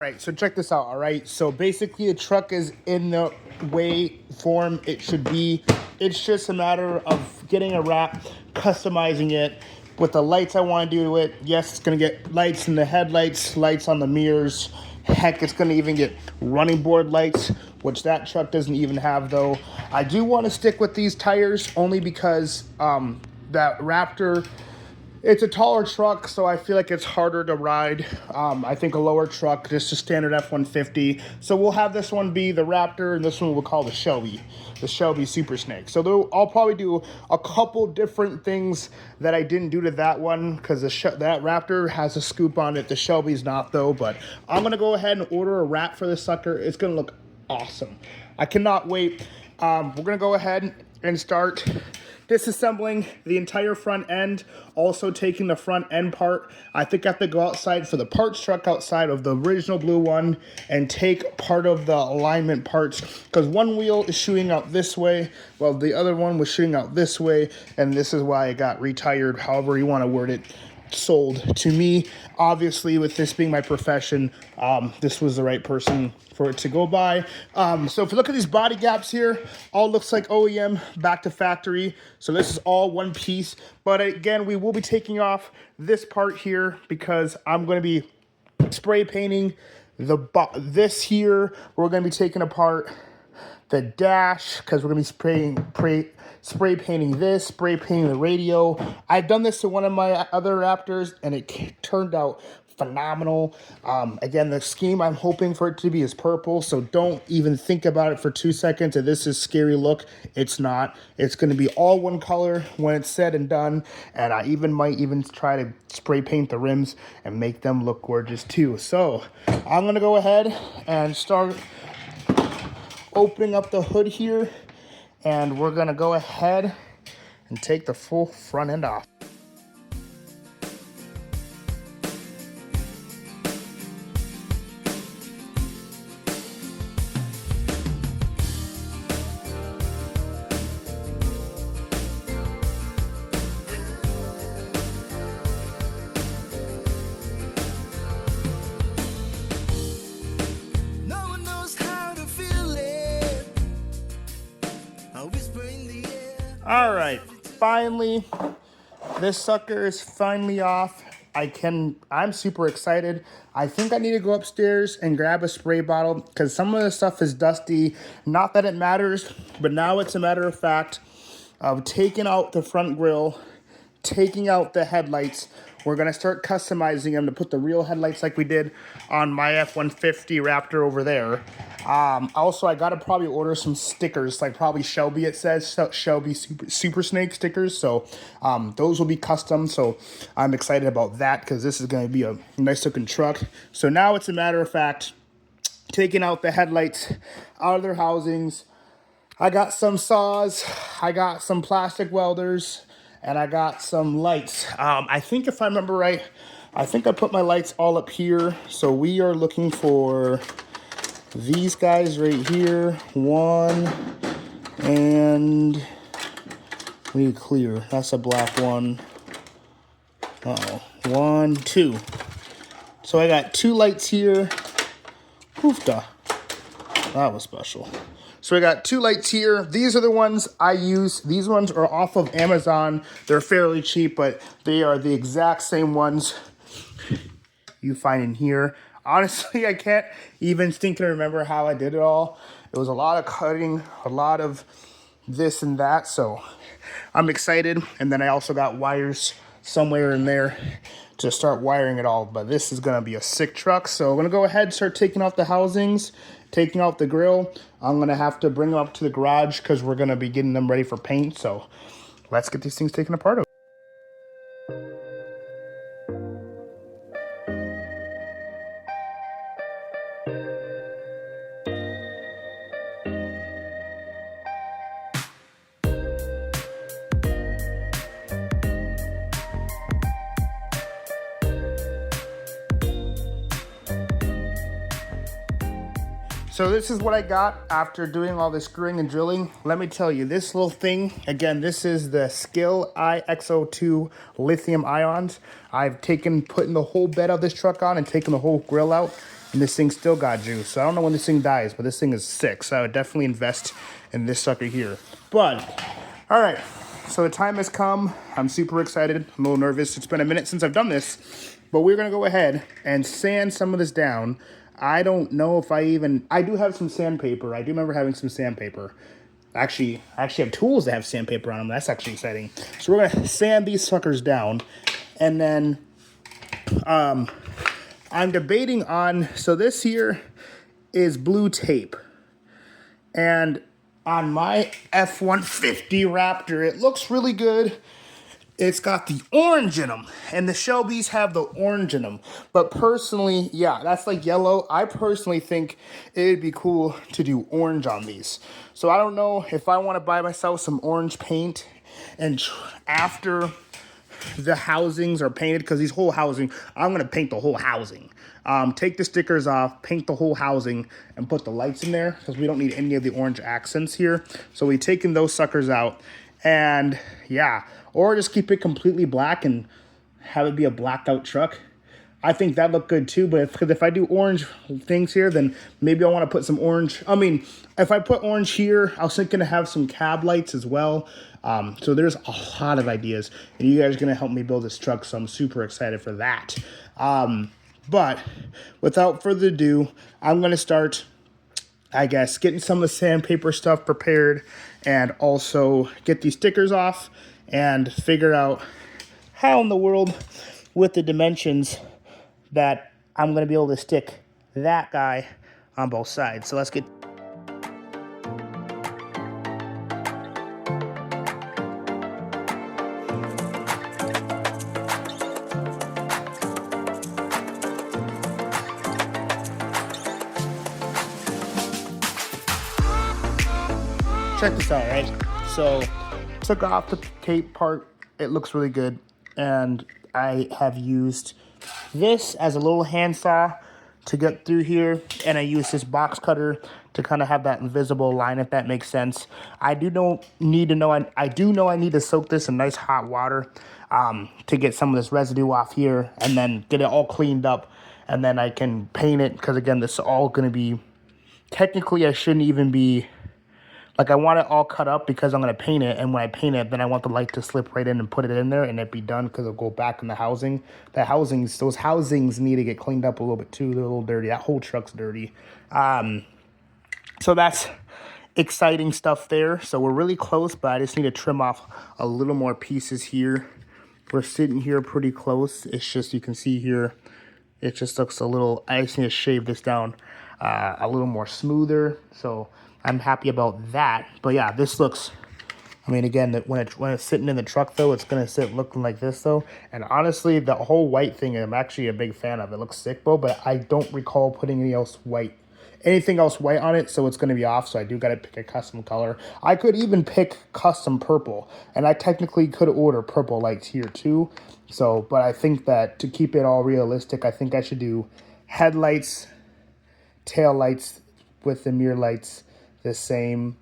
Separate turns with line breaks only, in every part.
Right, so check this out, all right? So basically the truck is in the way form it should be. It's just a matter of getting a wrap, customizing it with the lights I want to do to it. Yes, it's going to get lights in the headlights, lights on the mirrors. Heck, it's going to even get running board lights, which that truck doesn't even have though. I do want to stick with these tires only because that Raptor, it's a taller truck, so I feel like it's harder to ride. I think a lower truck, just a standard F-150. So we'll have this one be the Raptor, and this one we'll call the Shelby Super Snake. So I'll probably do a couple different things that I didn't do to that one, because that Raptor has a scoop on it. The Shelby's not, though. But I'm going to go ahead and order a wrap for this sucker. It's going to look awesome. I cannot wait. We're going to go ahead and start disassembling the entire front end, also taking the front end part. I think I have to go outside for the parts truck outside of the original blue one and take part of the alignment parts, because one wheel is shooting out this way while the other one was shooting out this way, and this is why it got retired, however you want to word it, sold to me. Obviously, with this being my profession, this was the right person for it to go by. So if you look at these body gaps here, all looks like OEM back to factory. So this is all one piece. But again, we will be taking off this part here because I'm going to be spray painting this here. We're going to be taking apart the dash because we're going to be spray painting this, spray painting the radio. I've done this to one of my other Raptors and it turned out phenomenal. Again, the scheme, I'm hoping for it to be is purple, so don't even think about it for 2 seconds. If this is scary look, it's not. It's going to be all one color when it's said and done, and I might even try to spray paint the rims and make them look gorgeous too. So I'm going to go ahead and start opening up the hood here, and we're gonna go ahead and take the full front end off. All right, finally, this sucker is finally off. I'm super excited. I think I need to go upstairs and grab a spray bottle because some of the stuff is dusty. Not that it matters, but now it's a matter of fact of taking out the front grille, taking out the headlights. We're going to start customizing them to put the real headlights like we did on my F-150 Raptor over there. Also, I got to probably order some stickers, like probably Shelby, it says, Shelby Super Snake stickers. So those will be custom. So I'm excited about that because this is going to be a nice looking truck. So now it's a matter of fact, taking out the headlights out of their housings. I got some saws. I got some plastic welders. And I got some lights. I think if I remember right, I think I put my lights all up here. So we are looking for these guys right here. One, and we need clear. That's a black one. Uh-oh. 1, 2. So I got 2 lights here. Oofda. That was special. So I got 2 lights here. These are the ones I use. These ones are off of Amazon. They're fairly cheap, but they are the exact same ones you find in here. Honestly, I can't even think and remember how I did it all. It was a lot of cutting, a lot of this and that. So I'm excited. And then I also got wires somewhere in there to start wiring it all. But this is going to be a sick truck. So I'm going to go ahead and start taking off the housings, taking out the grill. I'm going to have to bring them up to the garage because we're going to be getting them ready for paint. So let's get these things taken apart. So this is what I got after doing all this screwing and drilling. Let me tell you, this little thing, again, this is the Skill IXO2 lithium ions. I've putting the whole bed of this truck on and taken the whole grill out. and this thing still got juice. So I don't know when this thing dies, but this thing is sick. So I would definitely invest in this sucker here. But, all right, so the time has come. I'm super excited. I'm a little nervous. It's been a minute since I've done this, but we're gonna go ahead and sand some of this down. I don't know if I do have some sandpaper. I do remember having some sandpaper. Actually, I actually have tools that have sandpaper on them. That's actually exciting. So we're gonna sand these suckers down, and then I'm debating on, so this here is blue tape, and on my F150 Raptor, it looks really good. It's got the orange in them, and the Shelbys have the orange in them. But personally, yeah, that's like yellow. I personally think it'd be cool to do orange on these. So I don't know if I want to buy myself some orange paint, and after the housings are painted, because these whole housing, I'm going to paint the whole housing. Take the stickers off, paint the whole housing, and put the lights in there, because we don't need any of the orange accents here. So we're taking those suckers out, and yeah, or just keep it completely black and have it be a blacked out truck. I think that look good too, but if I do orange things here, then maybe I want to put some orange. I mean, if I put orange here, I was thinking to have some cab lights as well. So there's a lot of ideas, and you guys are going to help me build this truck, so I'm super excited for that. But without further ado, I'm going to start, I guess, getting some of the sandpaper stuff prepared, and also get these stickers off and figure out how in the world with the dimensions that I'm going to be able to stick that guy on both sides. So let's get... Check this out, right? So took off the tape part. It looks really good. And I have used this as a little handsaw to get through here, and I use this box cutter to kind of have that invisible line, if that makes sense. I do need to soak this in nice hot water to get some of this residue off here, and then get it all cleaned up, and then I can paint it, because again, this is all going to be, technically I shouldn't even be, like, I want it all cut up because I'm going to paint it, and when I paint it, then I want the light to slip right in and put it in there, and it be done, because it'll go back in the housing. Those housings need to get cleaned up a little bit too. They're a little dirty. That whole truck's dirty. So that's exciting stuff there. So we're really close, but I just need to trim off a little more pieces here. We're sitting here pretty close. It's just, you can see here, it just looks a little, I just need to shave this down a little more smoother. So I'm happy about that. But yeah, this looks, I mean, again, when it's sitting in the truck though, it's gonna sit looking like this though. And honestly, the whole white thing, I'm actually a big fan of. It looks sick, though, but I don't recall putting anything else white on it, so it's gonna be off. So I do gotta pick a custom color. I could even pick custom purple, and I technically could order purple lights here too. So, but I think that to keep it all realistic, I think I should do headlights, tail lights with the mirror lights the same,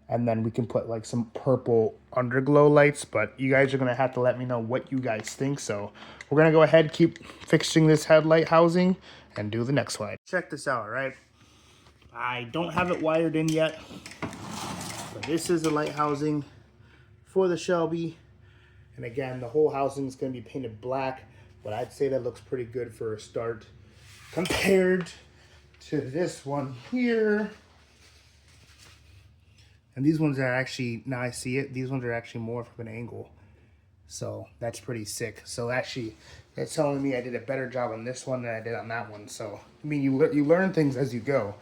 and then we can put like some purple underglow lights. But you guys are gonna have to let me know what you guys think. So we're gonna go ahead, keep fixing this headlight housing, and do the next slide. Check this out, right? I don't have it wired in yet, but this is the light housing for the Shelby. And again, the whole housing is gonna be painted black, but I'd say that looks pretty good for a start compared to this one here. And these ones are actually, now I see it, these ones are actually more from an angle. So that's pretty sick. So actually, that's telling me I did a better job on this one than I did on that one. So, I mean, you learn things as you go.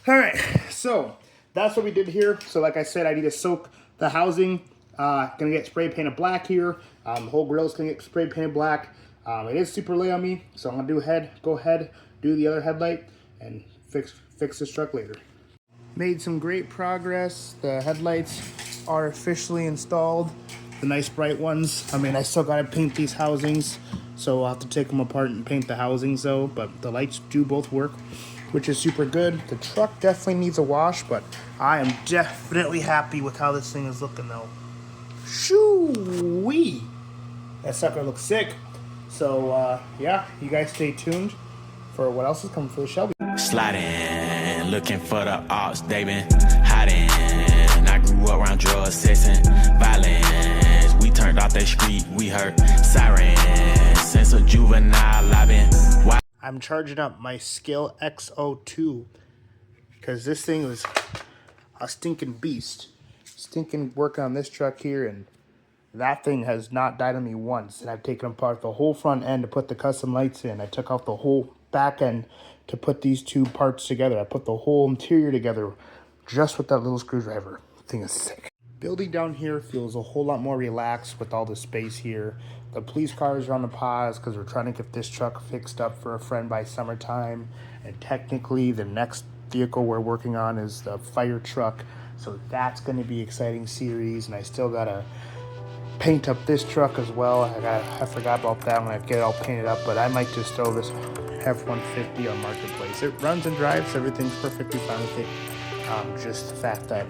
All right, so that's what we did here. So like I said, I need to soak the housing. Gonna get spray painted black here. The whole grill is gonna get spray painted black. It is super late on me, so I'm gonna go ahead, do the other headlight, and fix this truck later. Made some great progress. The headlights are officially installed. The nice bright ones. I mean, I still gotta paint these housings, so I'll have to take them apart and paint the housings though, but the lights do both work, which is super good. The truck definitely needs a wash, but I am definitely happy with how this thing is looking though. Shoo-wee! That sucker looks sick. So yeah, you guys stay tuned for what else is coming for the Shelby.
Sliding, looking for the ops, they been hiding. I grew up around drugs, sex, and violence. We turned off that street, we heard sirens. Since a juvenile, I've been wild.
I'm charging up my Skill X02 because this thing was a stinking beast. Stinking working on this truck here, and that thing has not died on me once. And I've taken apart the whole front end to put the custom lights in. I took off the whole back end to put these two parts together. I put the whole interior together just with that little screwdriver. The thing is sick. Building down here feels a whole lot more relaxed with all the space here. The police cars are on the pause because we're trying to get this truck fixed up for a friend by summertime. And technically the next vehicle we're working on is the fire truck. So that's going to be an exciting series. And I still got to paint up this truck as well. I forgot about that. I'm going to get it all painted up. But I might just throw this f150 on Marketplace. It runs and drives. Everything's perfectly fine with it. Just the fact that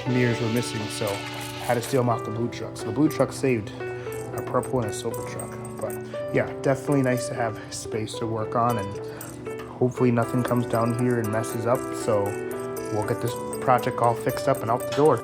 mirrors were missing, so I had to steal them off the blue truck. So the blue truck saved a purple and a silver truck. But yeah, definitely nice to have space to work on, and hopefully nothing comes down here and messes up. So we'll get this project all fixed up and out the door.